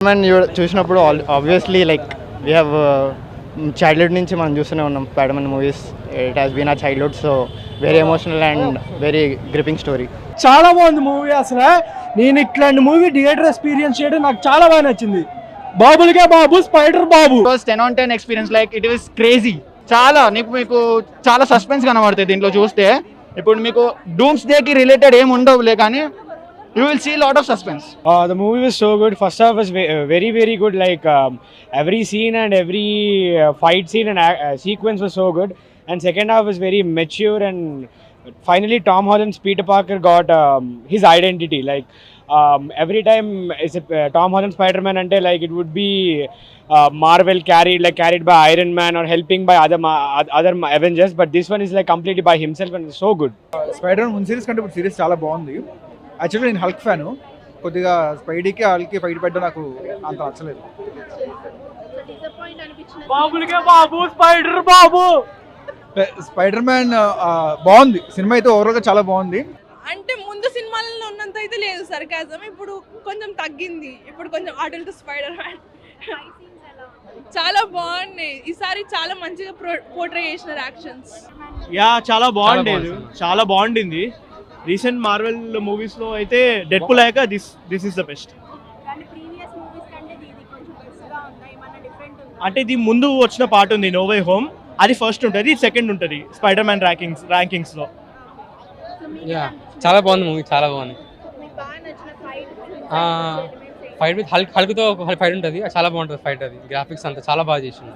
Man చూసినప్పుడు obviously like we have childhood నుంచి మనం చూస్తూనే ఉన్నాం Spider-Man movies. It has been a childhood, so very emotional and very gripping story. చాలా బాగుంది మూవీ. అసలు నేను ఇట్లాంటి మూవీ థియేటర్ ఎక్స్పీరియన్స్ చేయడం నాకు చాలా బాగా నచ్చింది. బాబులకే బాబు, స్పైడర్ బాబు. 10/10 experience, like it was crazy. చాలా మీకు చాలా సస్పెన్స్ కనబడుతుంది దీంట్లో చూస్తే. ఇప్పుడు మీకు డూమ్స్ డేకి రిలేటెడ్ ఏమి ఉండవులే, కానీ you will see a lot of suspense. The movie was so good. First half was very very good. Like every scene and every fight scene and sequence was so good. And second half was very mature. And finally, Tom Holland's Peter Parker got his identity. Like every time is Tom Holland Spider-Man, ante like it would be Marvel carried by Iron Man or helping by other Avengers. But this one is like completely by himself and it's so good. Spider-man ముందు series కంటే ఇప్పుడు series చాలా బాగుంది. Actually నేను Hulk fan. కొద్దిగా స్పైడీకి హల్క్కి fight పెట్టడం నాకు అంత నచ్చలేదు. బాబులకే బాబు, స్పైడర్ బాబు. స్పైడర్-మ్యాన్ బాగుంది. సినిమా అయితే ఓవరాల్గా చాలా బాగుంది. అంటే ముందు సినిమాలలో ఉన్నంత అయితే లేదు సర్కాజం, ఇప్పుడు కొంచెం తగ్గింది. ఇప్పుడు కొంచెం అడల్ట్ స్పైడర్ మ్యాన్ చాలా బాగున్నాయి. ఈసారి చాలా మంచిగా పోర్ట్రే చేసినారు యాక్షన్స్. చాలా బాగుండింది. రీసెంట్ మార్వెల్ మూవీస్ లో అయితే డెడ్పుల్ అయ్యాక దిస్ ఇస్ ద బెస్ట్. అంటే ఇది ముందు వచ్చిన పార్ట్ ఉంది నో వే హోమ్, అది ఫస్ట్ ఉంటుంది, సెకండ్ ఉంటుంది స్పైడర్ మ్యాన్ ర్యాంకింగ్స్ లో. చాలా బాగుంది మూవీ, చాలా బాగుంది. ఫైట్ విత్ హల్క్తో ఒక ఫైట్ ఉంటుంది, చాలా బాగుంటుంది ఫైట్. అది గ్రాఫిక్స్ అంతా చాలా బాగా చేసింది.